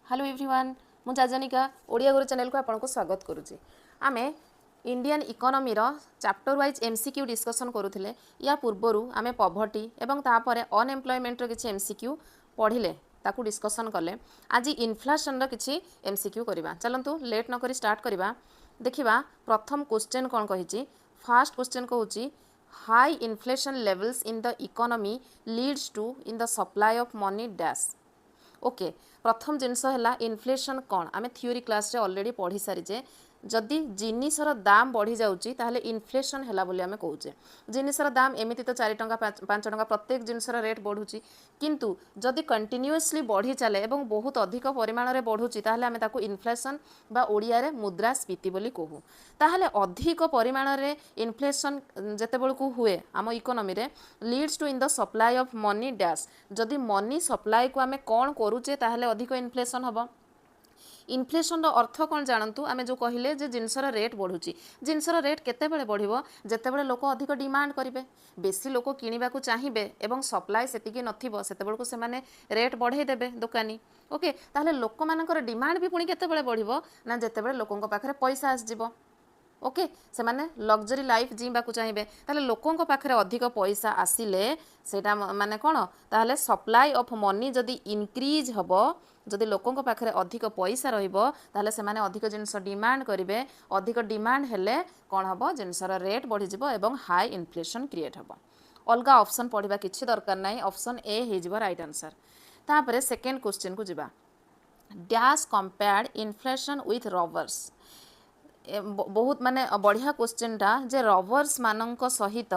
Hello everyone मु याजनिका ओडिया गुरु channel को आपको स्वागत करुच्ची आमे इंडियन इकोनॉमी रो चैप्टर वाइज एमसीक्यू डिस्कशन करूथिले या पूर्वरु आमे पॉवर्टी एवं तापर अनएम्प्लॉयमेंट रो किछि एमसीक्यू पढ़िले ताकू डिस्कशन कले आज इन्फ्लेशन रो किछि एमसीक्यू करबा चलंतु लेट न करी स्टार्ट करबा देखिबा प्रथम क्वेश्चन कोन कहिछि फर्स्ट क्वेश्चन कहूछि high inflation levels in the economy leads to in the supply of money dash okay प्रथम जिनस है इन्फ्लेशन कौन आम थ्योरी क्लास रे ऑलरेडी पढ़ी सारीचे जदि जिनिसर दाम बढ़ी जाउची ताहले इन्फ्लेशन हैला बोली आमे कहूचे जिनिसर दाम एमिति तो 4 टंका 5 टंका प्रत्येक जिनिसर रेट बढ़ुची किंतु जदि कंटिन्यूअसली बढ़ी चले एवं बहुत अधिक परिमाण रे बढ़ुची ताहले आमे ताकू इन्फ्लेशन बा ओडिया रे मुद्रास्फीति बोली कहू ताहले अधिक परिमाण रे इन्फ्लेशन जेते बेलकू हुए आम इकोनॉमी रे leads to in the supply of money dash जदि मनी सप्लाई को आमे कोन करूचे ताहले अधिक इन्फ्लेशन हबो इन्फ्लेशन अर्थ कौन जानतु आमे जो कहले जे जिनसर रेट बढ़ुची जिनसर रेट केतेबेले बढ़िबो जेतेबेले लोक अधिक डिमांड करिवे बेसी लोक किनिबा को चाहिबे एवं सप्लाई सेतिके नथिबो सेतेबेलको से माने रेट बढ़ाई देबे दुकानी ओके ताहले लोक मानकर डिमांड भी पुणी केतेबेले बढ़िबो ना जेतेबेले लोकंक पाखरे पैसा आस जिवो ओके से माने लग्जरी लाइफ जीवा को चाहिए ताहले लोकों पाखरे अधिक पैसा आसिले सेटा माने कौन ताहले सप्लाई ऑफ मनी जदि इनक्रीज हबो जदि लोकों पाखरे अधिक पैसा रहिबो ताहले से माने अधिक जिनिस डिमांड करिवे अधिक डिमांड हेले कौन हबो जिनिसर रेट बढ़ी जिवो एवं हाई इन्फ्लेशन क्रिएट हबो अलगा ऑप्शन पढ़िबा किछि दरकार नाही ऑप्शन ए हे जिवो राइट आंसर तापरे सेकंड क्वेश्चन को जिबा dash compared inflation with robbers बहुत माने बढ़िया क्वेश्चन टा जे रबर्स मानक सहित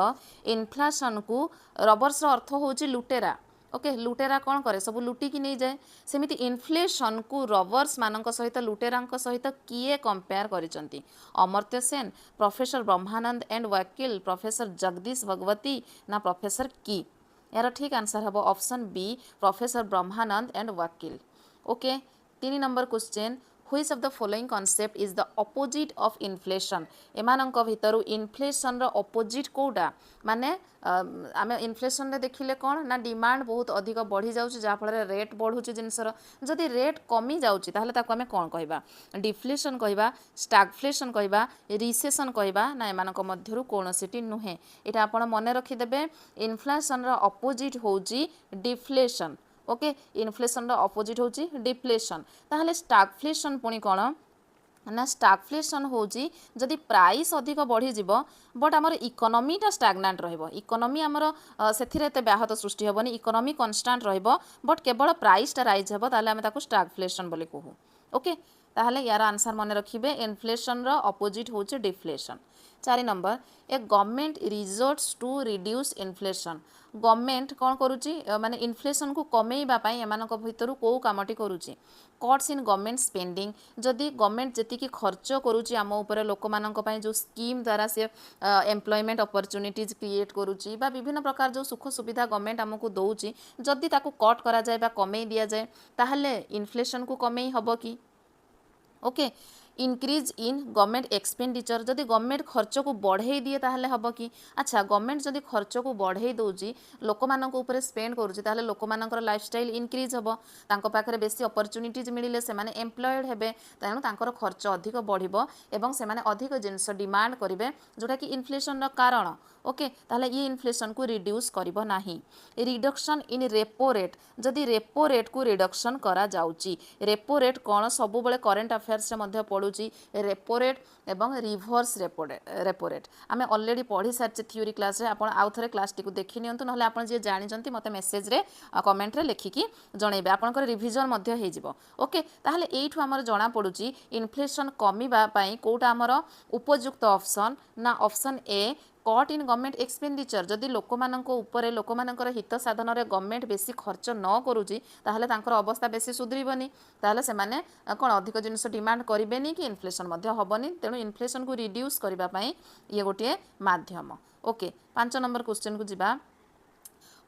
इन्फ्लेशन को रबर्स अर्थ होची लुटेरा ओके लुटेरा कौन करे सब लुटिकी नहीं जाए सेमिति इन्फ्लेशन को रबर्स मानक सहित लुटेरा सहित किए कंपेयर करिसंती Amartya Sen professor Brahmanand and Vakil professor Jagdish Bhagwati ना प्रोफेसर की यार ठीक आंसर हम option B professor Brahmanand and Vakil okay 3 number question which of the following concept is the opposite of inflation एमानंक भितरु इन्फ्लेशन रो ऑपोजिट कोडा माने आमे इन्फ्लेशन रे देखिले कोन ना डिमांड बहुत अधिक बढ़ी जाउची जा फल रेट बढ़ुची जिनसर जदि रेट कमी जाउची ताहले ताको आमे कोन कहबा डिफ्लेशन कहबा स्टैगफ्लेशन कहबा रिसेशन कहबा ना एमानक मध्यरु कोनोसिटी नुहे एटा आपण मने रखि देबे इन्फ्लेशन रो ऑपोजिट होउची डिफ्लेशन ओके इन्फ्लेशन रो ऑपोजिट होची डिफ्लेशन ताहले स्टैगफ्लेशन पुणी कोन ना स्टैगफ्लेशन होची जदि प्राइस अधिक बढ़ी जिवो बट आमर इकोनॉमीटा स्टैग्नेंट रहिबो इकोनॉमी आमर सेथिरे एते व्याहत सृष्टि हेबनी इकोनॉमी कांस्टेंट रहिबो बट केवल प्राइसटा राइज हेबो ताहले आमे ताकू स्टैगफ्लेशन बोली कहू ओके ताहले यार आंसर मन रखिबे इन्फ्लेशन रो ऑपोजिट होची डिफ्लेशन 4 नंबर ए government resorts to reduce inflation government कौन करुच्ची माने इन्फ्लेशन को कमेइबा पई एमानक भितरु को कामटी करुच्ची कट्स इन गवर्नमेंट स्पेंडिंग जदि गवर्नमेंट जेतिकी खर्च करुच्ची आम उपरे लोक मानक पई जो स्कीम द्वारा से एम्प्लॉयमेंट अपॉर्चुनिटीज क्रिएट करुच्ची बा विभिन्न प्रकार जो सुख सुविधा गवर्नमेंट आमको दउची जदि ताकू कट करा जाय बा कमेइ दिया जाय ताहले इन्फ्लेशन को कमेइ हबो कि okay increase in government expenditure जदि गवर्नमेंट खर्च को बढ़ाई दिए ताहले हबो कि अच्छा गवर्नमेंट जदि खर्च को बढ़ाई दउची लोक मानक ऊपर स्पेंड करूची ताहले लोक मानकर लाइफस्टाइल इनक्रीज हबो तांको पाखरे बेसी अपॉर्चुनिटीज मिलिले से माने एम्प्लॉयड हेबे तेणु तांकर खर्च अधिक बढ़िबो एवं से माने अधिक जिंस डिमांड करिवे जोटा कि इन्फ्लेशन रो कारण ओके ताहले ये इन्फ्लेशन को रिड्यूस करिबो नाही रिडक्शन इन रेपो रेट जदि रेपो रेट को रिडक्शन करा जाउची रेपो रेट कोन सब बेले करंट अफेयर्स रे मध्ये पडुची रेपो रेट एवं रिवर्स रेपो रेट आमे ऑलरेडी पढ़ी सारचे थ्योरी क्लास रे आपण आउ थरे क्लास टी को देखि नियंतु नहले आपण जे जानि जंती मते मेसेज रे कमेंट रे लिखिकी जणैबे आपनकर रिवीजन मध्ये हे जिवो ओके ताहले एइठु हमर जणा पडुची इन्फ्लेशन कमिबा पई कोटा हमर उपयुक्त ऑप्शन ना option A cut in government expenditure जदि लोक मानक उपरे लोक मानकर हित साधन रे गवर्नमेंट बेसी खर्च न करूची ताहले तांकर अवस्था बेसी सुधरिबनी ताहले से माने कोन अधिक जिनिस डिमांड करिबेनी कि इन्फ्लेशन मध्ये हबनी तेणु इन्फ्लेशन को रिड्यूस करिबा पई ये गोटे माध्यम ओके 5 नंबर क्वेश्चन को जिबा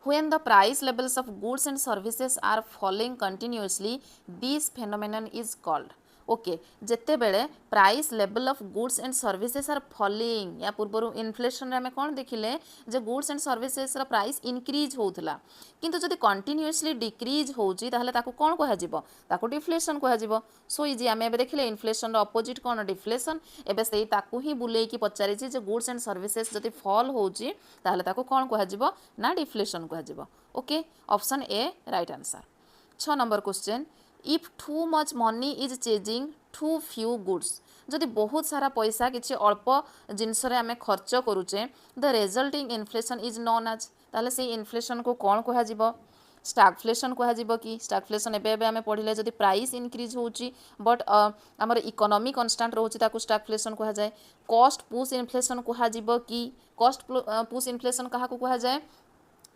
when the price levels of goods and services are falling continuously this phenomenon is called okay जिते बेले price level of goods and services are falling या पूर्व इन्फ्लेशन आम कौन देखिले जे goods and services price increase होउथला किंतु जदि कंटिन्यूअसली डिक्रीज होउची ताहले ताको कौन कहा जिवो ताको डिफ्लेशन कहा जिवो सो इजी आम एबे देखिले इन्फ्लेशन रो अपोजिट कौन डिफ्लेशन एबे सेही ताको ही बुलेई की पचारि जे गुड्स एंड सर्विसेज जदि फॉल होउची ताहले ताको कौन कहा जिवो ना डिफ्लेशन कहा जिवो okay option A right answer 6 number question if too much money is chasing too few goods जदि बहुत सारा पैसा किसी अल्प जिनस आम खर्च करुचे the resulting inflation is known as ताले से इन्फ्लेशन को कौन कह स्टैगफ्लेशन कह कि स्टैगफ्लेशन एबे आम पढ़ले जदि प्राइस इनक्रीज होची बट आमर इकोनॉमी कांस्टेंट रोची ताकू स्टैगफ्लेशन कह जाए कॉस्ट पुश इन्फ्लेशन कह कि कॉस्ट पुश इन्फ्लेशन क्या कह जाए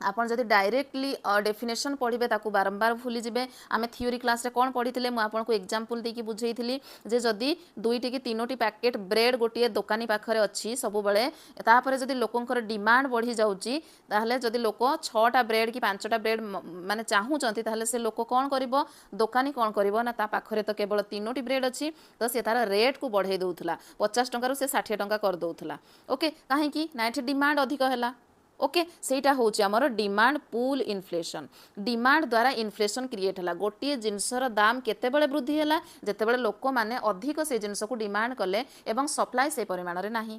आपन जदि डायरेक्टली डेफिनेशन पढ़े ताकू बारंबार भूली जिबे आमे थ्योरी क्लास रे कोन पढ़िथिले मु आपन को एग्जांपल देकी बुझेइथिली जे जदि दुईटी कि तीनोटी पैकेट ब्रेड गोटिए दुकानी पाखरे अछि सब बेले तापरे जदि लोकंकर डिमांड बढ़ी जाउची ताहले जदि लोक 6टा ब्रेड कि 5टा ब्रेड माने चाहूचंती ताहले से लोक कोन करिवो दुकानी कोन करिवो ना ता पाखरे तो केवल तीनोटी ब्रेड अछि तो से तार रेट को बढ़ाई दउथला 50 टंका रु से 60 टंका कर दउथला ओके काहे कि ना एठी डिमांड अधिक हैला ओके सेटा होची हमर डिमांड पुल इन्फ्लेशन डिमांड द्वारा इन्फ्लेशन क्रिएट हला गोटे जिनसर दाम केते बेले वृद्धि हला जेते बेले लोक माने अधिक से जिनस को डिमांड कले एवं सप्लाई से परिमाण रे नाही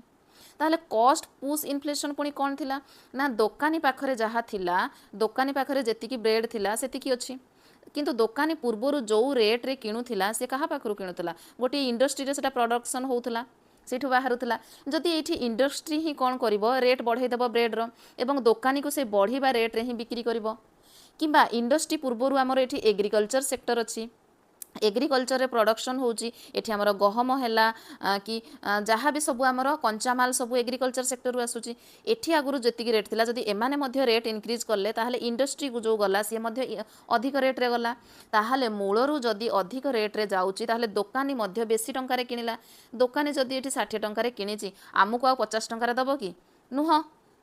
ताहले कॉस्ट पुश इन्फ्लेशन पुनी कौन थिला ना दुकानी पाखरे जहा थिला दुकानी पाखरे जेतिकी ब्रेड थिला सेतिकी अछि किंतु दुकानी पूर्वरु जो रेट रे किणुथिला से कहा पाखरु किणुथिला गोटे इंडस्ट्री रे सेटा प्रोडक्शन होउथला सेठु बाहरुला जदि ये इंडस्ट्री ही कौन कर रेट बढ़ाईदेव ब्रेड्र एवं दुकानी को से बढ़िया रेट रे ही बिक्री कर किंबा इंडस्ट्री पूर्वर आमर ये एग्रीकल्चर सेक्टर अच्छी एग्रीकल्चर रे प्रोडक्शन होची एठी हमर गहम हैला कि जहाँ भी सब आमर कंचामाल सब एग्रीकल्चर सेक्टर रु आसुची एठी आगुरु जतिकी रेट थिला जदि एमाने मध्य रेट इनक्रीज करले ताहले इंडस्ट्री को जो गला सी मध्य अधिक रेट रे गला ताहले मूलरू जदि अधिक रेट रे जाउची ताहले दुकानी मध्य बेसी टंका रे किनिला दुकानी जदि एठी 60 टंका रे किनिची आमुको आ 50 टंका रे दबो कि नुह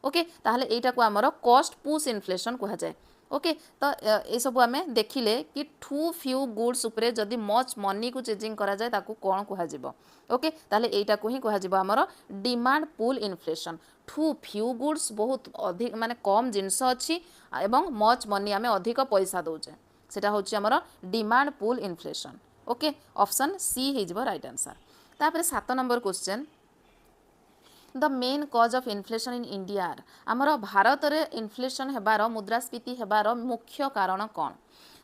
ओके ताहले एटा को आमर कॉस्ट पुश इन्फ्लेशन कहा जाए ओके तो ये सब आम देखिले कि टू फ्यू गुड्स उपरे जदि मच मनी को चेजिंग करा जाए ताकू कौन कह ओके ताहले एटा को ही कह आमर demand pull inflation too few goods बहुत अधिक माने कम जिनस अच्छी एवं मच मनी आम अधिक पैसा दौचे सेटा होची आमर demand pull inflation okay option C हो राइट आंसर तापर 7 number question the main cause of inflation in India आमर भारत रे इन्फ्लेशन हेबार मुद्रास्फीति हेबार मुख्य कारण कौन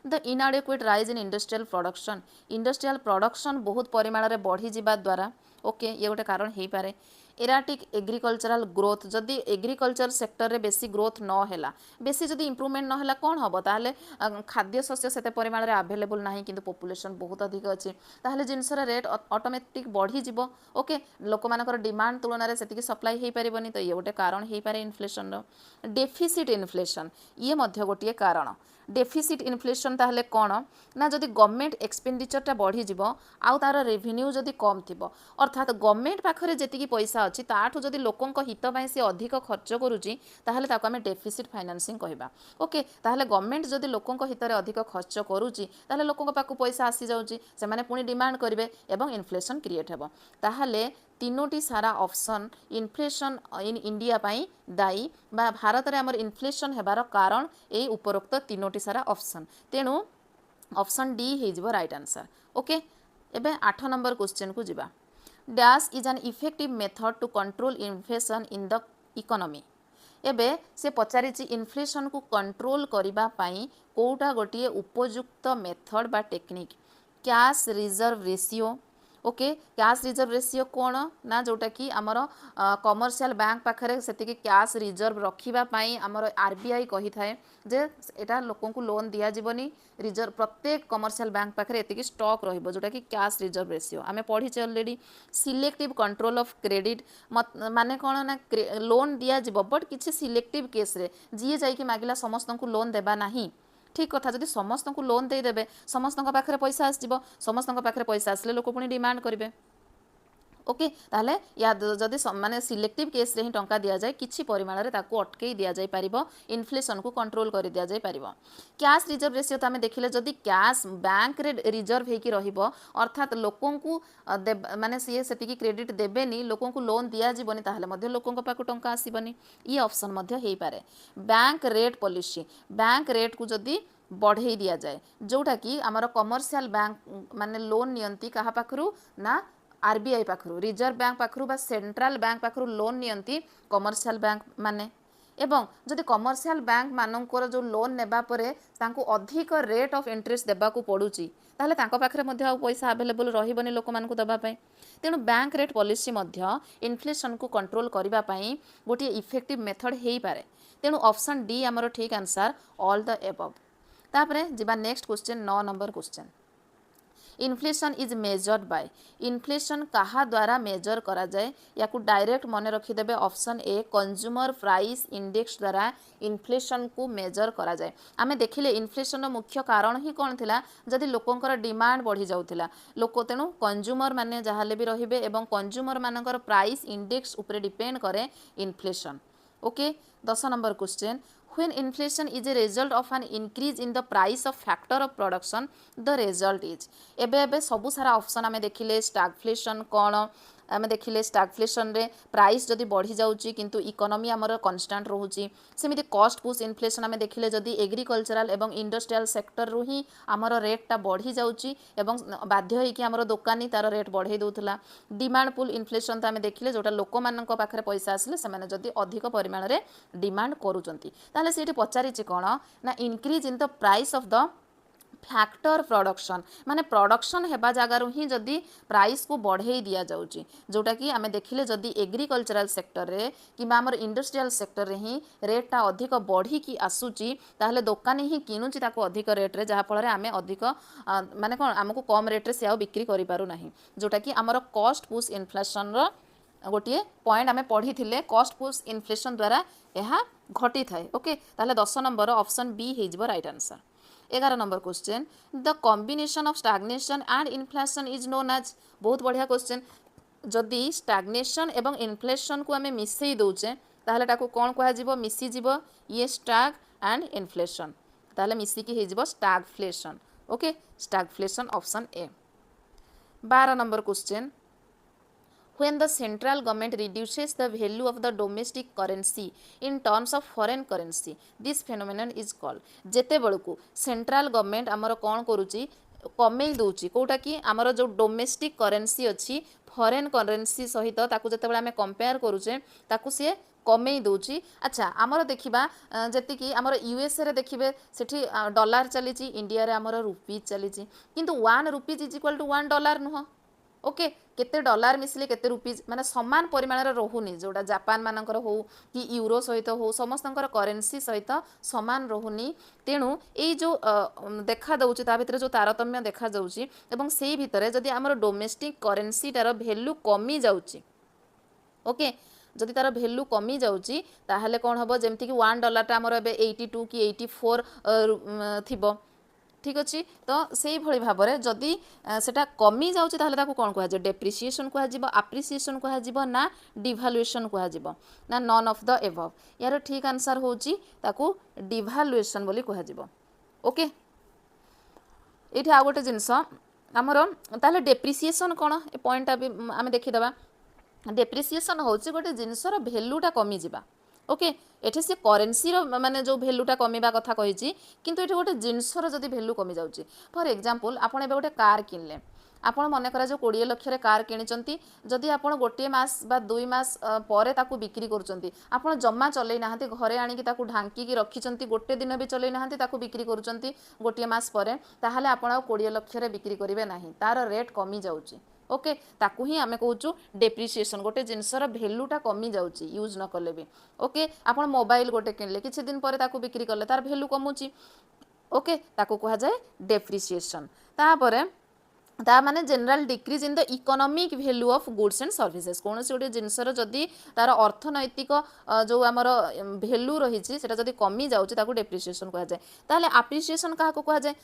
the इनएडिक्वेट rise in industrial production बहुत परिमाण रे बढ़ी जिबा द्वारा ओके ये गोटे कारण हो पारे एराटिक एग्रीकल्चरल ग्रोथ जदि एग्रीकल्चर सेक्टर रे बेसी ग्रोथ न हैला बेसी जदि इम्प्रूवमेंट न हैला कोन हबो ताहले खाद्य शस्य सेते परिमाण रे अवेलेबल नाही किंतु पॉपुलेशन बहुत अधिक अछि ताहले जिनस रे रेट ऑटोमेटिक बढ़ी जिवो ओके लोक मानकर डिमांड तुलना रे सेतिकी सप्लाई हे परिबनी तो ये गोटे कारण हे पारे इन्फ्लेशन रो डेफिसिट इन्फ्लेशन ये मध्य गोटे कारण डेफिसिट इन्फ्लेशन ताहले कौन ना जदि गवर्नमेंट एक्सपेंडिचरटा बढ़ी जिवो आउ तार रेवेन्यू जदि कम थिबो अर्थात गवर्नमेंट पाखरे जेतिकी पैसा अछि ताठु जदि लोकंक हित पई से अधिक खर्च करूची ताहले ताको आमे डेफिसिट फाइनेंसिंग कहबा ओके ताहले गवर्नमेंट जदि लोकंक हित रे अधिक खर्च करूची ताहले लोकंक पाखु पैसा आसी जाउची से माने पुनी डिमांड करिवे एवं इन्फ्लेशन क्रिएट हेबो ताहले तीनोटी सारा ऑप्शन इन्फ्लेशन इन इंडिया पाई दायी बा भारत रे हमर इन्फ्लेशन हेबार कारण ए उपरोक्त तीनोटी सारा ऑप्शन तेणु ऑप्शन डी हे जिवो राइट आंसर ओके एबे 8 नंबर क्वेश्चन को जिबा dash is an effective method to control inflation in the economy एबे से पचारि इन्फ्लेशन को कंट्रोल करिबा पाई कोटा गोटिए उपयुक्त मेथड बा technique cash reserve ratio okay cash reserve ratio कौन ना जोटा कि आमर कमर्शियल बैंक पाखरे सेतिकी कैश रिजर्व रखिबा पाई आमर आरबीआई कही थाए जे एटा लोकन को लोन दिया जीवनी रिजर्व प्रत्येक कमर्शियल बैंक पाखरे एतिकी स्टॉक रहिबो जोटा कि कैश रिजर्व रेशियो आमे पढ़ी already selective control of credit माने कौन ना लोन दिया जीवो बट किछि सिलेक्टिव केस रे जी जाई कि मागिला समस्त को लोन देबा नाही ठीक कथा जदि समस्त को लोन देदेवे समस्त पाखे पैसा आसो समस्त पाखे पैसा आसले लोक पुणी डिमांड करेंगे ओके ताहले या जदि माने सिलेक्टिव केस रे ही टंका दिया जाए किछि परिमाण रे ताकू अटकई दिया जाय परिबो इन्फ्लेशन को कंट्रोल कर दिया जाय परिबो कैश रिजर्व रेशियो तो आमे देखिले जदि कैश बैंक रे रिजर्व हे कि रहिबो अर्थात लोकों को माने सीए सेतिकी क्रेडिट देबेनी लोकों को लोन दिया जीवनी ताहले मध्ये लोकों को पाकु टंका आसीबनी ये ऑप्शन मध्ये हेई पारे bank rate policy bank rate को जदि बढ़ई दिया जाए जोटा कि आमर कमर्शियल बैंक माने लोन नियंती कहा पाखरु ना आरबीआई पाखरु रिजर्व बैंक पाखरु बा सेंट्रल बैंक पाखरु लोन नियंती कमर्शियल बैंक माने एवं जदि कमर्शियल बैंक मानकर जो लोन नेबा परे तांको अधिक रेट ऑफ इंटरेस्ट देबा को पड़ुची ताहले तांको पाखरे मध्ये आ पैसा अवेलेबल रहिबनी लोक मानकु दबा पय तेणु बैंक रेट पॉलिसी मध्ये इन्फ्लेशन को कंट्रोल करिबा पई गोटे इफेक्टिव मेथड हेई पारे तेणु ऑप्शन डी हमर ठीक आंसर ऑल द एबव तापरे जिबा next question 9 number question inflation is measured by inflation कहा द्वारा मेजर करा जाए या डायरेक्ट मन रखिदेवे option A consumer price index द्वारा इन्फ्लेशन को मेजर करा जाए आमे देखिले इन्फ्लेशन मुख्य कारण ही कौन थिला जदि लोकंकर डिमांड बढ़ी जाउथिला लोक तेणु कंज्यूमर माने जहाले भी रहिबे एवं कंज्यूमर मानकर प्राइस इंडेक्स उपरे डिपेंड करे inflation okay 10 number question when inflation is a result of an increase in the price of factor of production the result is एबे सबु सारा ऑप्शन आमे देखिले स्टैगफ्लेशन कोन आमे देखिले स्टैगफ्लेशन रे प्राइस जदि बढ़ी जाउची किंतु इकोनॉमी हमर कांस्टेंट रहउची सेमिति कॉस्ट पुश इन्फ्लेशन आमे देखिले जदि एग्रीकल्चरल एवं इंडस्ट्रियल सेक्टर रु ही हमर रेट टा बढ़ी जाउची एवं बाध्य होई कि हमर दुकानी तार रेट बढ़े दोथला डिमांड पुल इन्फ्लेशन तो आमे देखिले जोटा लोक मानक पाखरे पैसा आसले से माने जदि अधिक परिमाण रे डिमांड करूचंती ताले सेठी पचारिची कोन ना increase in the price of the factor production माने प्रोडक्शन हेबा जगार ही जदि प्राइस को बढ़ई दिया जाउची जोटा कि आमे देखिले जदि एग्रीकल्चरल सेक्टर रे किबा हमर इंडस्ट्रियल सेक्टर रे ही रेट टा अधिक बढ़ी की आसुची ताहले दुकानी ही किनुची ताको अधिक रेट रे जहा फल रे आमे अधिक माने कोन हमको कम रेट रे से बिक्री करि पारु नाही जोटा कि हमर कॉस्ट पुश इन्फ्लेशन रो गोटे पॉइंट आमे पढ़ी थिले कॉस्ट पुश इन्फ्लेशन द्वारा यह घटी थाए ओके ताहले 10 नंबर ऑप्शन बी हेजबो right answer 11 number question the combination of stagnation and inflation is known as बहुत बढ़िया क्वेश्चन जदि स्टैग्नेशन एवं इन्फ्लेशन को आमे मिसई दउचे ताहले ताको कोन कहा जिवो मिसी जिवो ये स्टैग एंड इन्फ्लेशन ताहले मिसी की हे जिवो stagflation okay stagflation option A 12 number question when the central government reduces the value of the domestic currency in terms of foreign currency this phenomenon is called जेते बळकू सेंट्रल गवर्नमेंट हमर कोन करूची कमेई दउची कोटा कि हमर जो डोमेस्टिक करेंसी अछि foreign currency सहित ताकू जते बेला हमें कंपेयर करूचे ताकू से कमेई दउची अच्छा हमर देखिबा जति कि हमर यूएसए रे देखिबे सेठी डॉलर चलीची इंडिया रे हमर रुपीज चलीची किंतु 1 rupees is equal to 1 dollar नुह ओके केते डॉलर मिसले केते रुपीज माने समान परिमाण रे रहुनी जोटा जापान मानकर हो कि यूरो सहित हो समस्तंकर करेंसी सहित समान रहुनी तेणु ए जो देखा दउची ता भितर जो तारतम्य देखा जाउची एवं सेही भितरे जदि हमर डोमेस्टिक करेंसी तार वैल्यू कमी जाउची ओके जदि तार वैल्यू कमी जाउची ताहले कोन हबो जेमति कि 1 डॉलर ता हमर एबे 82 कि 84 थिबो ठीक अच्छे तो से भली भाव में जदि सेटा कमी जाउची ताहले ताको कोन कहा जे डेप्रिसिएशन कहा जिवो एप्रिसिएशन कहा जिवो ना डिवालुएशन कहा जिवो ना नॉन ऑफ द एबव यार ठीक आंसर होची ताको डिवालुएशन बोली कहा जिवो ओके एठी आ गोटे जिंस हमर ताहले डेप्रिसिएशन कोन ए पॉइंट आमे देखि दबा डेप्रिसिएशन होची गोटे जिंसर वैल्यूटा कमी जिबा ओके एठी से करेंसी रो माने जो वैल्यूटा कमीबा कथा कहिची किंतु एठी गोटे जिंसर जदी वैल्यू कमी जाउची फॉर एग्जांपल आपण एबे गोटे कार किनले आपण मने करा जो 20 लाख रे कार किनिचंती जदी आपण गोटे मास बा 2 मास परे ताकू बिक्री करचंती आपण जम्मा चलै नाहंती घरे आनी कि ताकू ढांकी कि रखिचंती गोटे दिन भी चलै नाहंती ताकू बिक्री करचंती गोटे मास परे ताहाले आपण 20 लाख रे बिक्री करिवे नाही तार रेट कमी जाउची ओके ताकू ही आमे कहूचु डेप्रिसिएशन गोटे जिनसर वैल्यूटा कमी जाउची यूज न कले भी ओके आपण मोबाइल गोटे किनले किछि दिन परे ताकू बिक्री करले तार वैल्यू कमुची ओके ताकू कहा जाए डेप्रिसिएशन तापरे ता माने general decrease in the economic value of goods and services कौन से गोटे जिनसर जदि तार अर्थनैतिक जो आमर भैल्यू रही सेटा जदि कमी जाऊँगी ताको डेप्रिसिएशन कह जाए ताहले एप्रिसिएशन क्या कह जाए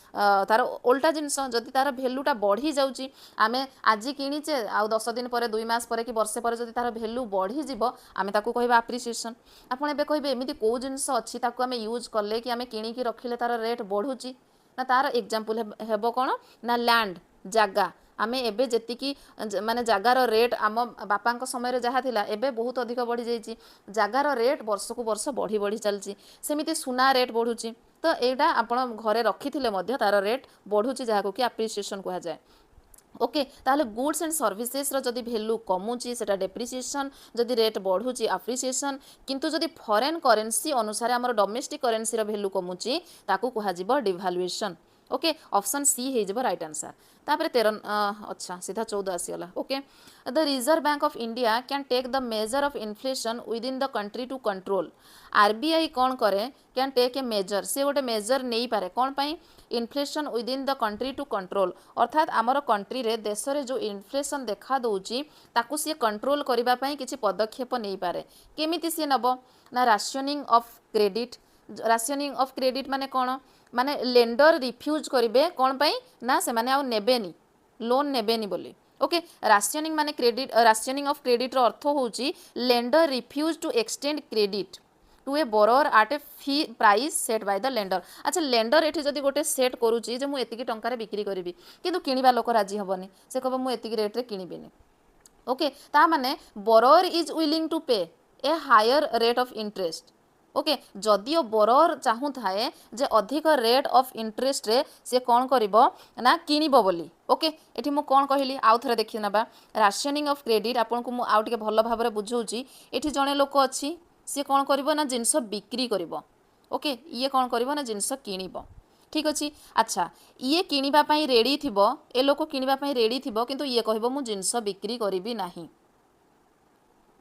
तार उल्टा जिनस जदि तार भैल्यूटा बढ़ी जाऊँगी आमे आज किणीचे आ 10 दिन पर 2 मास पर कि वर्षे पर जदि तार भैल्यू बढ़ी जीव आमे ताको कहबा एप्रिसिएशन आपण एबे कहबे एमिति को जिनस अछि ताको आमे यूज करले कि आमे किणीकी रखिले तार रेट बढ़ुची ना तार एग्जांपल हेबो कोन ना लैंड जागा आमे एबे जेतिकी माने जागार रेट आम बापांक समय जहाँ थिला एबे बहुत अधिक बढ़ी जाइए जागार रेट वर्ष को वर्ष बढ़ी बढ़ी चलची सेमिति सुना रेट बढ़ुची तो एटा आपण घरे रखिथिले मध्य तार रेट बढ़ुची जहाँ कि एप्रिसिएशन कहा जाए ओके ताहले गुड्स एंड सर्विसेस रो जदि वैल्यू कमुची सेटा डेप्रिसिएशन जदि रेट बढ़ुची एप्रिसिएशन किंतु जदि फॉरेन करेंसी अनुसार हमर डोमेस्टिक करेंसी रो वैल्यू कमुची ताकू कहा जिवो डिवैल्यूएशन ओके ऑप्शन सी हे जिवो राइट आंसर तापर 13 अच्छा सीधा 14 आसीगला okay the reserve bank of India can take the measure of inflation within the country to control RBI कौन करे कैन टेक ए मेजर से गोटे मेजर नहीं पारे कौन पाई inflation within the country to control अर्थात आमर कंट्री रे देश रे जो इन्फ्लेशन देखा दउची ताकू सी कंट्रोल करिबा पई किछि पदक्षेप नहीं पारे केमिति सी नबो ना rationing of credit rationing of credit माने कौन माने लेंडर रिफ्यूज करिवे कौन पाई ना से माने आ नेबेनी लोन नेबेनी बोली ओके राशनिंग माने क्रेडिट राशनिंग ऑफ क्रेडिट रो अर्थ होउची lender refuse to extend credit to a borrower at a fee price set by the lender अच्छा लेंडर एठी जदि गोटे सेट करूची जे मु एतिकी टंका रे बिक्री करिवि किंतु किनिबा लोक राजी हबनी से कहबो मु एतिकी रेट रे किनिबिनी ओके ता माने borrower is willing to pay a higher rate of interest okay जदियो बोरोवर चाहू थाए जे अधिक रेट ऑफ इंटरेस्ट रे से कौन करिवो ना किनिबो बोली ओके एठी मु कौन कहली आउ थरे देखि नबा राशनिंग ऑफ क्रेडिट आपन को मु आउ टिके भलो भाबरे बुझौची एठी जणे लोक अछि से कौन करिवो ना जिंस बिक्री करिवो ओके ये कौन करिवो ना जिंस किनिबो ठीक अछि अच्छा ये किनिबा पई रेडी थिबो ए लोक किनिबा पई रेडी थिबो किंतु ये कहबो मु जिंस बिक्री करिवि नाही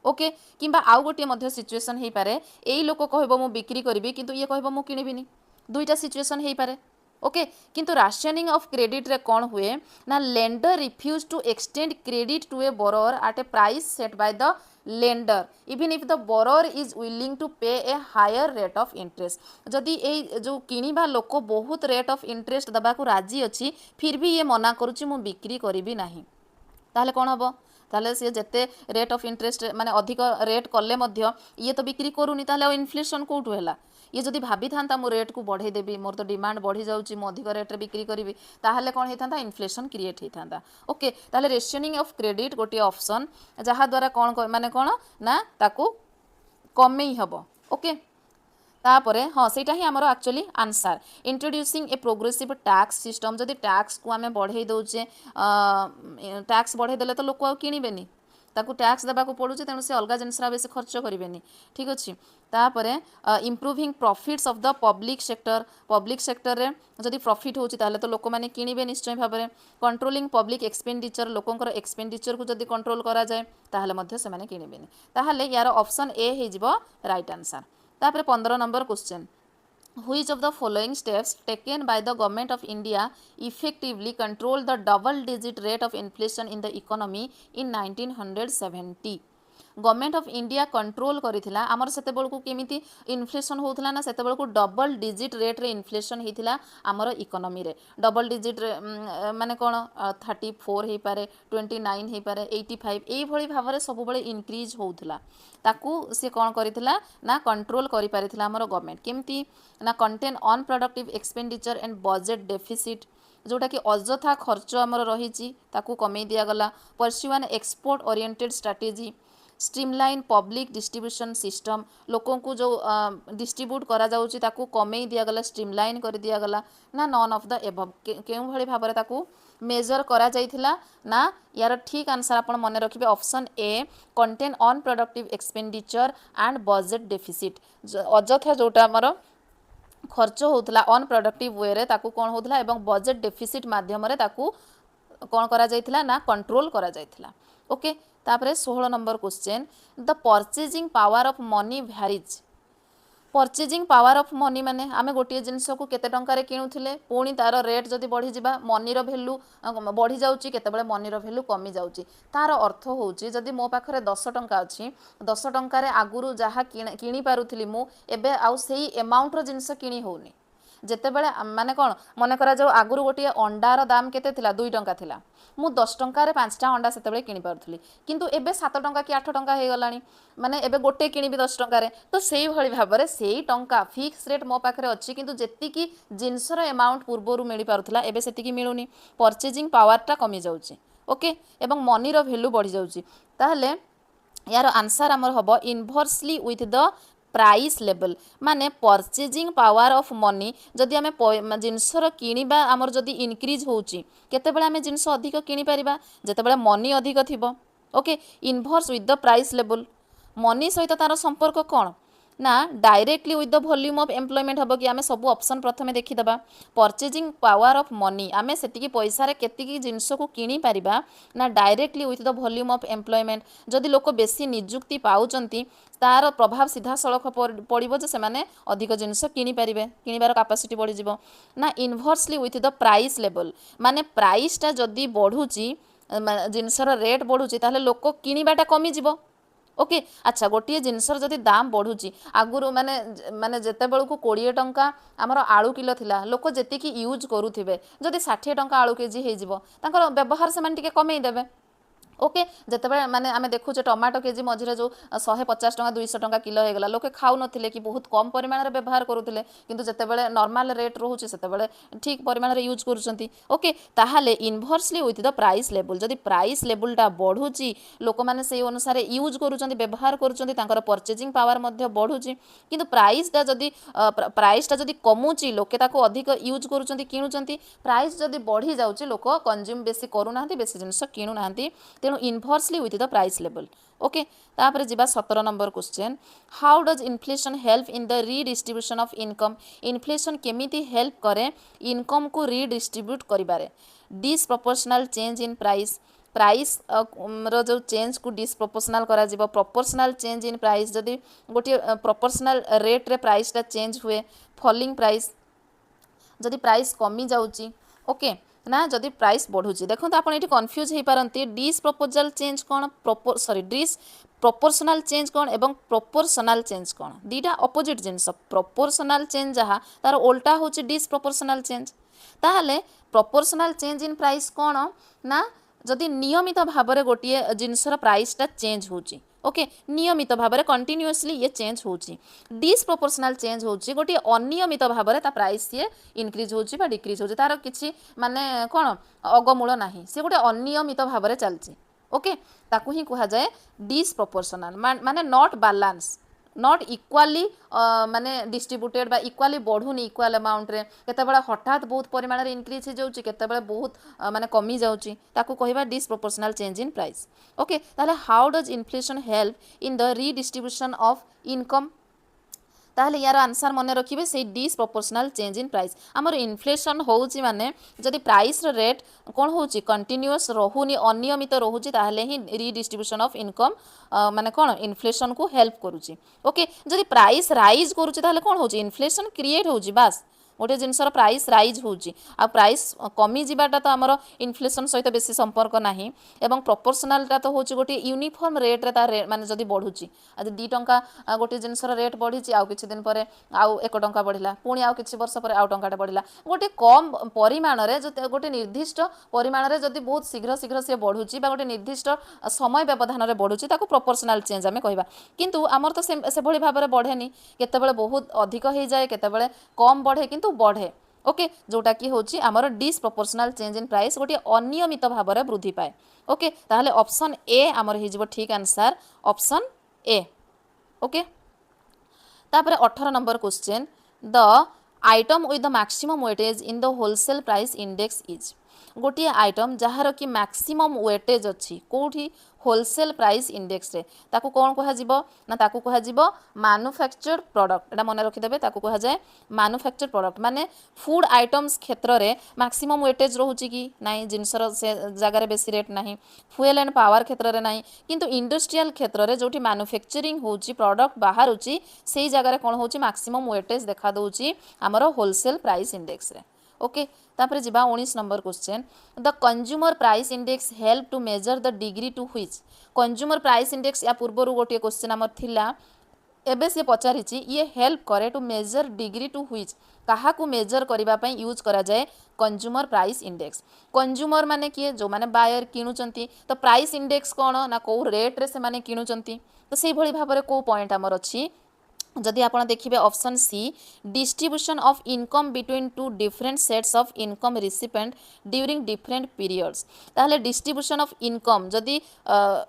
ओके किंबा आउ गोटे मध्य सिचुएशन हे पारे एई लोक कहबो मु बिक्री करिवि किंतु ये कहबो मु किनिबिनी दुईटा सिचुएशन हे पारे ओके किंतु राशनिंग ऑफ क्रेडिट रे कौन हुए ना lender refuse to extend credit to a borrower at a price set by the lender even if the borrower is willing to pay a higher rate of interest जदि ए जो किनिबा लोक बहुत rate of interest दबा को राजी अछि फिर भी ये मना करूची मु बिक्री करिवि नाही ताहले कौन हबो ताहले से जेते रेट ऑफ इंटरेस्ट माने अधिक रेट कले मध्य ये तो बिक्री करूनी ताहले इन्फ्लेशन कोठु हैला ये जदि भाभी थांता मो रेट को बढ़े देबी मोर तो डिमांड बढ़ी जाउची मो अधिक रेट रे बिक्री करिवि ताहले कोन हेथांता इन्फ्लेशन क्रिएट हेथांता ओके ताहले रेशनिंग ऑफ क्रेडिट गोटे ऑप्शन जहा द्वारा कोन माने कोन ना ताकू कमेई हबो ओके तापरे हाँ सेटा ही आमर actually answer introducing a progressive tax system जदि टैक्स को आमे बढ़े दउचे टैक्स बढ़े देले तो लोक आ किनिबेनी ताकू टैक्स देबा को पड़ुचे तेणु से अलग जिनस बेसी खर्च करेंगे ठीक अच्छे तापर improving profits of the public sector रे जदि प्रॉफिट होची ताहले तो लोक माने किनिबे निश्चय भाव में कंट्रोलिंग पब्लिक एक्सपेंडिचर लोकंकर एक्सपेंडिचर को जदि कंट्रोल करा जाए ताहले मध्य से माने किनिबेनी ताहले यार ऑप्शन ए हे जिवो राइट आंसर तापर 15 number question Which of the following steps taken by the government of India effectively control the double digit rate of inflation in the economy in 1970? Government of India control करिथिला हमर सेते बेलकू केमिति inflation होउथला ना सेते बेलकू डबल डिजिट रेट रे इन्फ्लेशन हेतिला हमर इकोनॉमी रे डबल डिजिट रे माने कोन 34 हे पारे 29 हे पारे 85 एई भली भाव रे सब बेले इंक्रीज होउथला ताकू से कोन करिथिला ना कंट्रोल करि पारिथिला हमर गवर्नमेंट केमिति ना contain on productive expenditure and budget deficit जोटा कि अଯଥା खर्च हमर रहिछि ताकू कमे दिया गला pursue an export oriented strategy streamline public distribution system लोकों को जो डिस्ट्रीब्यूट करा जाउची ताकू कमेई दिया गला स्ट्रीमलाइन कर दिया गला ना नॉन ऑफ द एबव केउ भली भाबरे ताकू मेजर करा जाइथिला ना यार ठीक आंसर आपण मने रखिबे option A contain on productive expenditure and budget deficit अଯଥା जोटा हमर खर्च होउतला ऑन प्रोडक्टिव वे रे ताकू कोन होउतला एवं बजेट डेफिसिट माध्यम रे ताकू कोन करा जाइथिला ना कंट्रोल करा जाइथिला ओके तापरे 16 number question the purchasing power of money varies purchasing power of money माने आमे गोटे जिनस को केते टंकार किणुथिले पुणी तार रेट जदि बढ़ी जिबा मनीर भैल्यू बढ़ी जाउची केतेबेले मनीर भैल्यू कमी जाउची तार अर्थ होउची जदि मो पाखरे 10 टंका अछि 10 टंकार आगुरु जहा किणी पारुथिली मु एबे आउ सेही अमाउंट रो जिनस किणी होउनी जेतेबेले माने कोन मने करा जाऊ आगुरु गोटे अंडार दाम केते थिला 2 टंका थिला मु 10 टंकार 5टा अंडा सेतेबेले किणी पारुथिली किंतु एबे 7 टंका कि 8 टंका हे गलानी माने एबे गोटे किणीबी 10 टंकार तो सेही भली भाबरे सेही टंका फिक्स रेट मो पाखरे अछि किंतु जेतिकी जिनसर अमाउंट पूर्वरु मिली पारुथिला एबे सेतिकी मिलुनी परचेजिंग पावरटा कमी जाउची ओके एवं मनीर भैल्यू बढ़ी जाउची ताहले यार आंसर हमर हबो inversely with the price level माने परचेजिंग पावर ऑफ मनी जदि आमे जिनसर किनिबा हमर जदि इंक्रीज होउची केतेबेले आमे जिनस अधिक किनि परिबा जेतेबेले मनी अधिक थिबो okay inverse with the price level money सहित तार संपर्क कौन ना directly with the volume of employment हम कि आमे सब ऑप्शन प्रथमे देखिदबा परचेजिंग पावर ऑफ मनी आमे सेतिकी पैसा रे केतिकी जिंस को किनी परिबा ना directly with the volume of employment जदि लोक बेसी नियुक्ति पाउचंती तार प्रभाव सीधा सड़क पड़ो जे से अधिक जिनस किनी पारिबे किनिबार कैपेसिटी बढ़ी जिवो ना inversely with the price level माने प्राइसटा जदि बढ़ुची जिनसर रेट बढ़ुची ताहले लोक किनिबाटा कमी जिवो ओके अच्छा गोटे जिनसर जदि दाम बढ़ुची आगुरु माने माने जेते बेलू 20 टंका आमर आलू किलो थिला लोक जेतिकी यूज करूथिबे जदि 60 टंका आलू केजी हे जिवो तांकर व्यवहार से माने टिके कमेई देबे ओके जितेबाला माने आमे देखुचे टमाटो केजी मझिरे जो 150 टंका 200 टंका किलो हो गला लोके खाऊ नथिले कि बहुत कम परिमाण रे व्यवहार करूथिले किंतु जेतेबेले नॉर्मल रेट रहउची सेतेबेले ठीक परिमाण रे यूज करूचंती ओके ताहाले inversely with the price level जदि प्राइस लेवलटा बढ़ुची लोक माने सेही अनुसार यूज करूचंती व्यवहार करूचंती तांकर परचेजिंग पावर मध्ये बढ़ुची किंतु प्राइसटा जदि कमुची लोके ताको अधिक यूज करूचंती किणुचंती प्राइस जदि बढ़ी जाउची लोक कंज्यूम बेसी करू नाहंती बेसी जिंस किणु नाहंती तेणु inversely with the price level okay तापर जीवा 17 number question how does inflation help in the redistribution of income inflation केमिति हेल्प करे इनकम को रीडिस्ट्रीब्यूट करिबारे disproportional change in price price रो जो चेंज को डिसप्रोपोर्शनल करा जीवो प्रोपोर्शनल चेंज इन प्राइस जदि गोटे प्रोपोर्शनल रेट रे प्राइसटा चेंज हुए फॉलिंग प्राइस जदि प्राइस कमी जाउची ओके ना जदि प्राइस बढ़ुची देखो तो आप ये कन्फ्यूज हो पारती डिसप्रोपोजल चेंज कौन प्रोपोर्शनल चेंज कौन एवं प्रोपोर्शनल चेंज कौन दीटा अपोजिट जिनस प्रोपोर्शनल चेंज जहाँ तार उल्टा हूँ डिसप्रोपोर्शनल चेंज ताहले प्रोपोर्शनल चेंज इन प्राइस कौन ना जदि नियमित भाव में गोटे जिनसर प्राइसटा चेंज होची ओके नियमित भाव में कंटिन्यूअसली ये चेंज होची डिसप्रोपोर्शनल चेंज होची गोटे अनियमित भाव में प्राइस ये इंक्रीज होची बा डिक्रीज होची तार किछि माने कोन अगमूल नाही से गोटे अनियमित भाव में चलची ओके ताकू ही कहा जाए डिसप्रोपोर्शनल माने नॉट बैलेंस नॉट इक्वाली माने डिस्ट्रीब्यूटेड बा इक्वाली बढ़ुनी इक्वाल अमाउंट रे केतेबेला हठात बहुत परिमाण रे इंक्रीज हो जाउची केतेबेला बहुत माने कमी जाउची ताकू कहिबा डिसप्रोपोर्शनल चेंज इन प्राइस ओके ताले how does inflation help in the redistribution of income ताहले यार आंसर मन रखिए से डिसप्रोपोर्शनल चेंज इन प्राइस आमर इन्फ्लेशन होउची माने जदि प्राइस रेट कौन होउची कंटिन्यूअस रहुनी अनियमित रहुची ताहले ही रीडिस्ट्रीब्यूशन ऑफ इनकम माने कौन इन्फ्लेशन को हेल्प करूची ओके जदि प्राइस राइज करूची ताहले कौन होउची इन्फ्लेशन क्रिएट होउची बास गोटे जिनसर प्राइस राइज होउची आ प्राइस कमी जिबाटा तो आमर इन्फ्लेशन सहित बेसी संपर्क नाही एवं प्रोपोर्शनलटा तो होउची गोटे यूनिफॉर्म रेट रे तार माने जदि बढ़ुची आज 2 टंका गोटे जिनसर रेट बढ़ीची आउ किछि दिन परे आउ 1 टंका बढ़िला पुणी आउ किछि वर्ष परे आउ टंकाटा बढ़िला गोटे कम परिमाण रे गोटे निर्दिष्ट परिमाण रे जदि बहुत शीघ्र शीघ्र से बढ़ुची बा गोटे निर्दिष्ट समय व्यवधान रे बढ़ुची ताको प्रोपोर्शनल चेंज आमे कहबा किंतु आमर तो से भली भाव रे बढ़ेनी केतेबेले बहुत अधिक हो जाए केतेबेले कम बढ़े किंतु बढ़े ओके जोटा कि होची आमर डिसप्रोपोर्शनल चेंज इन प्राइस गोटे अनियमित भाव में वृद्धि पाए ओके ताहले ऑप्शन ए आमर हो ठीक आंसर ऑप्शन ए ओके तापर 18 number question the item with the maximum weightage in the wholesale price index is गोटे आइटम जार कि मैक्सिमम वेटेज अच्छी कौटी होलसेल प्राइस इंडेक्स रे ताकू कौन कह ना ताकू कह मैन्युफैक्चर्ड प्रोडक्ट एटा मन रखिदेवे ताकू कह जाए मैन्युफैक्चर्ड प्रोडक्ट माने फूड आइटम्स क्षेत्र में मैक्सिमम वेटेज रोचे कि नाई जिनसर से जगार बेसी रेट ना फ्यूएल एंड पावर क्षेत्र में ना किंतु इंडस्ट्रियल क्षेत्र में जो मैन्युफैक्चरिंग होची प्रोडक्ट बाहर से जगार कौन हो मैक्सिमम वेटेज देखा दूची आमर होलसेल प्राइस इंडेक्स रे ओके तापर जिबा 19 number question the consumer price index help to measure the degree to which consumer price index या पूर्वर गोटे क्वेश्चन आमर थिला एबे से पचारिछि ये हेल्प करे to measure degree to which कहा को मेजर करबा पई यूज करा जाए कंज्यूमर प्राइस इंडेक्स कंज्यूमर माने किए जो माने बायर किणुचंती तो प्राइस इंडेक्स कोन ना को रेट रे से माने किणुचंती तो सेही भली भाबरे को पॉइंट आमर अछि जदि आप देखिए option C distribution of income between two different sets of income recipient during different periods ताहले डिस्ट्रीब्यूशन ऑफ इनकम जदि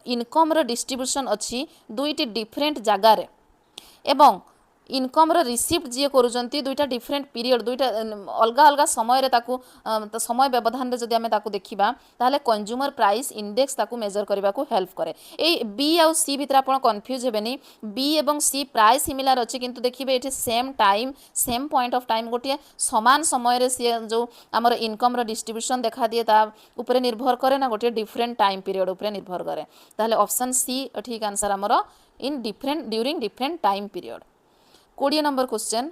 इनकम रो डिस्ट्रीब्यूशन अच्छी दुईटी डिफरेंट जगार एवं इनकम रो रिसीप्ट जी करुँच दुईटा डिफरेंट पीरियड दुईटा अलग अलग समय रे ताकू समय व्यवधान रे जदि आमे ताकू देखिबा ताहले कंज्यूमर प्राइस इंडेक्स ताकू मेजर करबा को हेल्प करे ए बी आउ सी भितर आपण कंफ्यूज हेबेनी बी एवं सी प्राय सिमिलर अछि किंतु देखिबे एठी same time same point of time गोटे समान समय रे सी जो हमर इनकम रो डिस्ट्रीब्यूशन देखा दिए ता ऊपर निर्भर करे ना गोटे डिफरेंट टाइम पीरियड ऊपर निर्भर करे ताहले ऑप्शन सी ठीक आंसर हमर in different during different time period 20 number question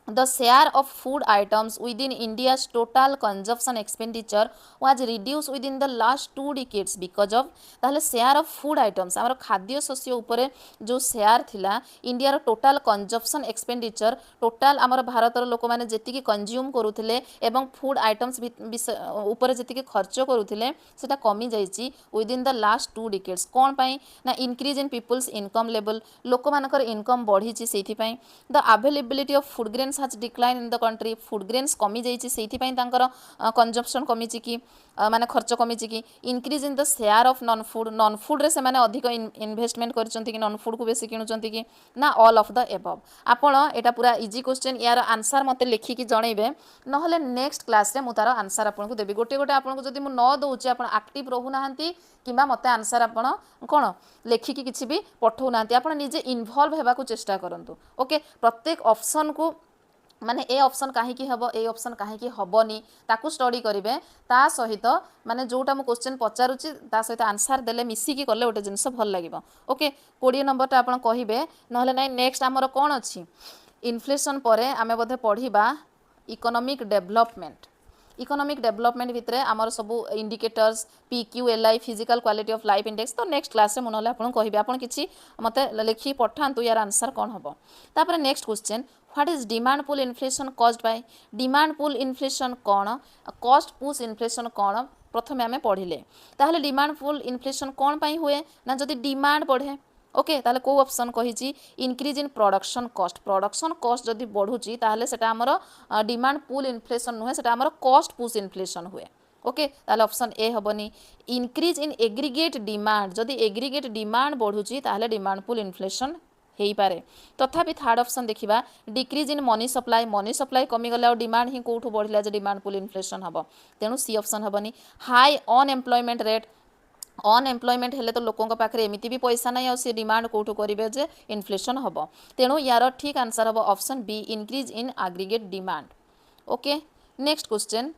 The share of food items within India's total consumption expenditure was reduced within the last 2 decades because of ताहले share of food items आमर खाद्य शस्य उपरे जो share थिला India total consumption expenditure total आमर भारतर लोक माने जेतिकी कंज्यूम करुथिले एवं फूड आइटम्स उपरे जेतिकी खर्च करुथिले सेटा कमी जाईची विदिन द लास्ट 2 डिकेड्स कोन पई ना increase in people's income level लोक मानकर इनकम बढ़ीची सेथि पई the availability of food grains has decline in the country food grains कमी जाईची सेथि पई तांकर कंजप्शन कमीची कि माने खर्च कमीची कि increase in the share of non food रे से माने अधिक इन्वेस्टमेंट करचंती कि नॉन फूड को बेसी किणुचंती कि ना ऑल ऑफ द एबव आपण एटा पूरा इजी क्वेश्चन यार आंसर मते लिखि कि जणैबे नहले नेक्स्ट क्लास रे मु तार आंसर आपन को देबी गोटे गोटे आपन को जदी मु न दउची आपन एक्टिव रहू नाहंती किबा मते आंसर आपन कोन लेखि कि किछि भी पठौ नाहंती आपन निजे इन्वॉल्व हेबा को चेष्टा करंतु ओके प्रत्येक ऑप्शन को माने ए ऑप्शन काहे की हबो ए ऑप्शन काहे की हबोनी ताकू स्टडी करिवे ता सहित माने जोटा मु क्वेश्चन पचारुची ता सहित आंसर देले मिसी की करले ओटे जिंस भल लागिबो ओके 20 नंबर ता आपण कहिबे नहले नै नेक्स्ट हमर कोन अछि इन्फ्लेशन परे आमे बोधे पढिबा इकोनॉमिक डेवलपमेंट भितरे आमर सबु indicators PQLI physical quality of life index तो नेक्स्ट क्लास रे मनले आपण कहिबे आपण किछि मते लिखि पठांतु यार आंसर कोन हबो तापर next question what is demand pull inflation caused by demand pull inflation कौन कॉस्ट पुश इन्फ्लेशन कौन प्रथम आम पढ़िले ताहले डिमांड पुल इन्फ्लेशन कौन पाई हुए ना जदि डिमांड बढ़े ओके ताहले को ऑप्शन कहिची इंक्रीज इन प्रोडक्शन कॉस्ट जदि बढ़ुची ताहले सेटा हमर डिमांड पुल इन्फ्लेशन नुहे सेटा हमर कॉस्ट पुश इन्फ्लेशन हुए ओके ताहले ऑप्शन ए हबनी इंक्रीज इन एग्रीगेट डिमांड जदि एग्रीगेट डिमांड बढ़ुची ताहले डिमांड पुल इन्फ्लेशन हेई पारे तथापि थर्ड ऑप्शन देखिबा डिक्रीज इन मनी सप्लाई कमी गला और डिमांड ही कोठु बढ़िला जे डिमांड पुल इन्फ्लेशन हबो तेनु सी ऑप्शन हबनी हाई अनएम्प्लॉयमेंट रेट अनएम्प्लॉयमेंट हेले तो लोकों पाखे एमती भी पैसा नहीं आ सी डिमांड कोठु करिवे जे इन्फ्लेशन हबो तेनु यार ठीक आंसर हबो option B increase in aggregate demand okay next question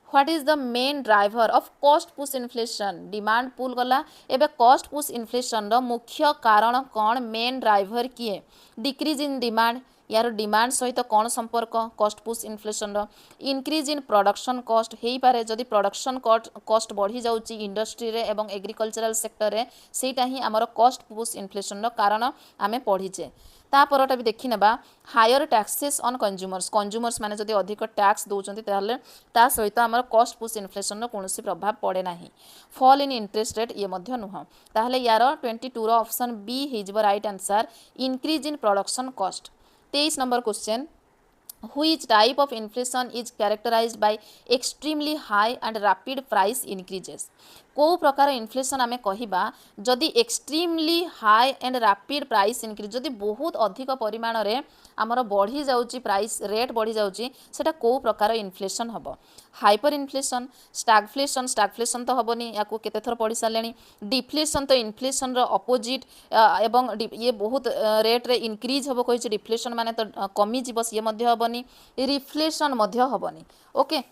what is the main driver of cost push inflation demand pull गला एबे कॉस्ट पुश इन्फ्लेशन रो मुख्य कारण कौन मेन ड्राइवर किए डिक्रीज इन डिमांड यार डिमांड सहित कौन संपर्क कॉस्ट पुश इन्फ्लेशन रो इंक्रीज इन प्रोडक्शन कॉस्ट हेई पारे जदि प्रोडक्शन कॉस्ट बढ़ी जाउची इंडस्ट्री रे एवं एग्रीकल्चरल सेक्टर रे सेटा ही हमर कॉस्ट पुश इन्फ्लेशन रो कारण आमे पढिचे ता परटा भी देखि नेबा हायर टैक्सेस ऑन कंज्यूमर्स माने जदि अधिक टैक्स दउचंती ताहले ता सहित हमर कॉस्ट पुश इन्फ्लेशन रो कोनोसी प्रभाव पड़े नाही फॉल इन इंटरेस्ट रेट ये मध्य नुह ताहले यार 22 रो ऑप्शन बी हिजबो right answer increase in production cost 23 number question Which type of inflation is characterized by extremely high and rapid price increases? को प्रकार इनफ्लेशन आमे कहिबा जदि extremely high and rapid price increase जदि बहुत अधिक परिमाण रे आमर बढ़ी जाउची प्राइस रेट बढ़ी जाउची सेटा को प्रकार इनफ्लेशन हबो हाइपर इनफ्लेशन स्टैगफ्लेशन तो हबनी याकू केते थर पढ़ी सारलेनी डिफ्लेशन तो इनफ्लेशन रो अपोजिट एवं ये बहुत रेट रे इंक्रीज हबो कहिछि डिफ्लेशन माने तो कमी जीव ये मध्य हबनी रिफ्लेशन मध्य हबनी ओके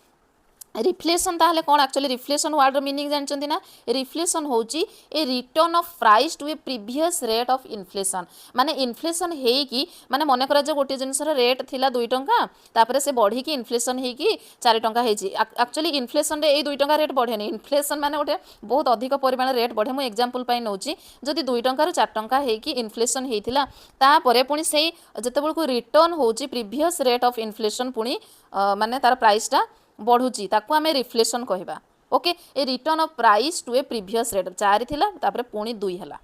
रिफ्लेशन ताहले कौन एक्चुअली रिफ्लेशन वर्ड मीनिंग जानते ना रिफ्लेशन होची a return of price to a previous rate of inflation माने इनफ्लेशन हेकी माने मन करा जे गोटे जिनसर रेट थिला 2 टंका तापरे से बढ़ी की इनफ्लेशन हेकी 4 टंका हेची एक्चुअली इनफ्लेशन रे ए 2 टंका रेट बढ़ेनी इनफ्लेशन माने गोटे बहुत अधिक परिमाण रेट बढ़े मु एग्जांपल पाई नउची जदि 2 टंका रु 4 टंका हेकी इनफ्लेशन हेतिला तापरे पुनी सेही जेतेबेल को रिटर्न होची प्रीवियस रेट ऑफ इनफ्लेशन पुनी माने तार प्राइस टा बढ़ुची ताकू आमे रिफ्लेशन कहबा okay a return of price to a previous rate 4 थिला तापरे पुनी 2 हला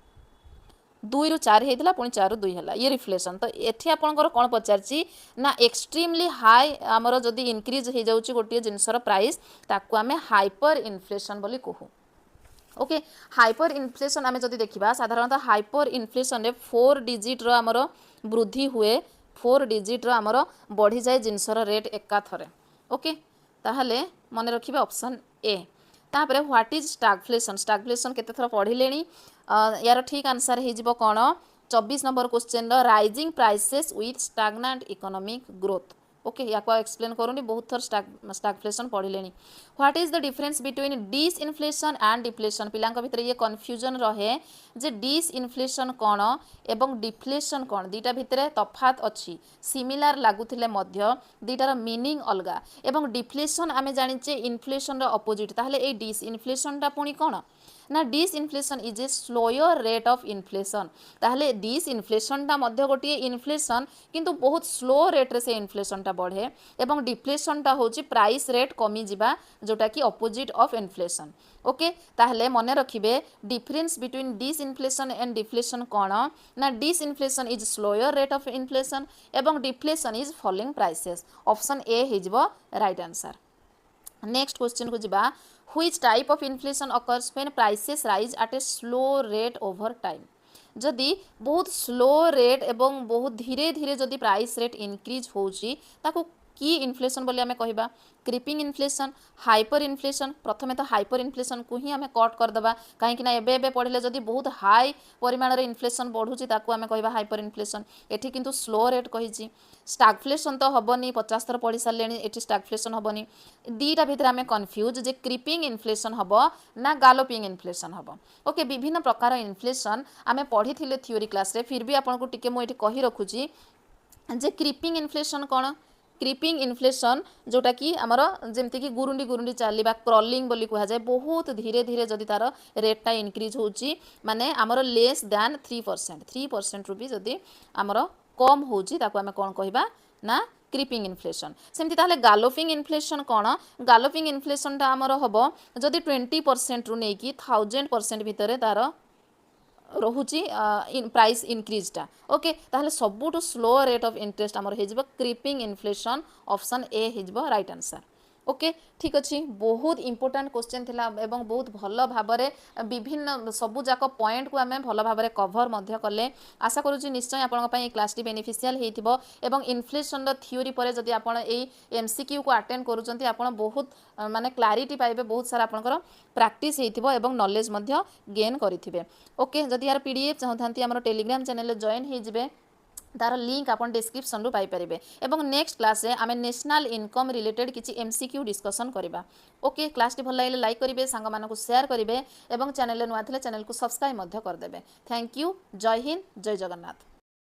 2 रु 4 हेतिला पुनी 4 रु 2 हला ये रिफ्लेशन तो एठी आपनकर कोन पचारची ना एक्सट्रीमली हाई हमरो जदी इंक्रीज हे जाउची गोटे जिंसर प्राइस ताकू आमे हाइपर इन्फ्लेशन बोली कहू ओके हाइपर इन्फ्लेशन आमे जदी देखिबा साधारणतः हाइपर इन्फ्लेशन रे 4 डिजिट रो हमरो वृद्धि हुए 4 डिजिट रो हमरो बढ़ी जाय जिंसर रेट एका थरे ओके ताहले मन रखिबे ऑप्शन ए तापरे व्हाट इज स्टैगफ्लेशन केते थरा पढ़िलेनी यार ठीक आंसर हे जिवो कोन 24 नंबर क्वेश्चन रो rising prices with stagnant economic growth okay या को एक्सप्लेन करूनी बहुत थर स्टैगफ्लेशन पढ़िलेनी what is the difference between disinflation and deflation पिलांक भितर ये कन्फ्यूजन रहे जे डिसइनफ्लेशन कोन एवं डिफ्लेशन कोन दीटा भितर तफात अछि सिमिलर लागुथिले मध्य दीटार मीनिंग अलगा एवं डिफ्लेशन आमे जानिचे इन्फ्लेशन रो अपोजिट ताहले ए डिसइनफ्लेशन टा पुनी कोन ना disinflation is a slower rate of inflation ताहले डिसइनफ्लेशन टा मध्य गोटे इन्फ्लेशन किंतु बहुत स्लो रेट रे से इन्फ्लेशन टा बढ़े एवं डिफ्लेशन टा होची प्राइस रेट कमी जिबा जोटा कि अपोजिट ऑफ इन्फ्लेशन ओके ताहले मने रखिबे difference between disinflation and deflation कोन ना disinflation is slower rate of inflation एवं deflation is falling prices option A हे जिवो राइट आंसर नेक्स्ट क्वेश्चन को जिबा which type of inflation occurs when prices rise at a slow rate over time जदि बहुत slow rate एवं बहुत धीरे धीरे जदि प्राइस रेट इंक्रीज होची ताको की इन्फ्लेशन बोली आमे कहिबा क्रीपिंग इन्फ्लेशन हाइपर इन्फ्लेशन प्रथमे तो हाइपर इन्फ्लेशन को ही आमे कट कर दबा काहे कि ना एबे एबे पढ़िले जदि बहुत हाई परिमाण रे इन्फ्लेशन बढ़ुची ताको आमे कहिबा हाइपर इन्फ्लेशन एठी किंतु स्लो रेट कहिची स्टैगफ्लेशन तो हबनी 50 थर पढ़ी सारलेनी एठी स्टैगफ्लेशन हबनी दीटा भितर आमे कंफ्यूज जे क्रीपिंग इन्फ्लेशन हबो ना गैलोपिंग इन्फ्लेशन हबो ओके विभिन्न प्रकार इन्फ्लेशन आमे पढ़ी थिले थ्योरी क्लास रे फिर भी आपन को टिके मो एठी कहि रखुची जे क्रीपिंग इन्फ्लेशन कोन क्रीपिंग इन्फ्लेशन जोटा कि आमर जमती कि गुरुंडी गुरुंडी चलवा क्रॉलिंग बोली कह जाए बहुत धीरे धीरे जदि तार रेटा इंक्रीज होची माने आमर लेस दैन 3% रु भी जदि आमर कम होची ताको आमे कोन कहबा ना क्रीपिंग इन्फ्लेशन सेमती ताहले गैलोपिंग इन्फ्लेशन कोन गैलोपिंग इन्फ्लेशन ता आमर हबो जदि 20% रु नै कि 1000% भितरे तार रहुची प्राइस इनक्रीजटा ओके ताहले सबुटु स्लो रेट ऑफ इंटरेस्ट आमर हेजिबो क्रीपिंग इन्फ्लेशन ऑप्शन ए हेजिबो राइट आंसर ओके ठीक अच्छे बहुत इंपोर्टेंट क्वेश्चन थिला एवं बहुत भल भाव विभिन्न सबू जाक पॉइंट को आम भल भाव कभर मध्य कले आशा करुँच निश्चय आपंपाई क्लास टी बेनिफिशियल होइथिबो एवं इन्फ्लेशन थ्योरी पर जदि आप MCQ को अटेंड करूछंती आपण बहुत माने क्लारिटी पाइबे बहुत सारा आपनकर प्रैक्टिस होइथिबो एवं नॉलेज मध्य गेन करिथिबे ओके जदि यार PDF चाहतांती हमर टेलीग्राम चैनल जॉइन हो जिवे तार लिंक आप डिस्क्रिप्शन रु पाई परिबे एवं नेक्स्ट क्लास रे आमे नेशनल इनकम रिलेटेड किछि MCQ डिस्कशन करिबा ओके क्लास टी भल लागले लाइक करिवे सांग मानको शेयर करिवे एवं चैनल नुआ थिले चैनल को सब्सक्राइब मध्य कर देबे थैंक यू जय हिंद जय जगन्नाथ।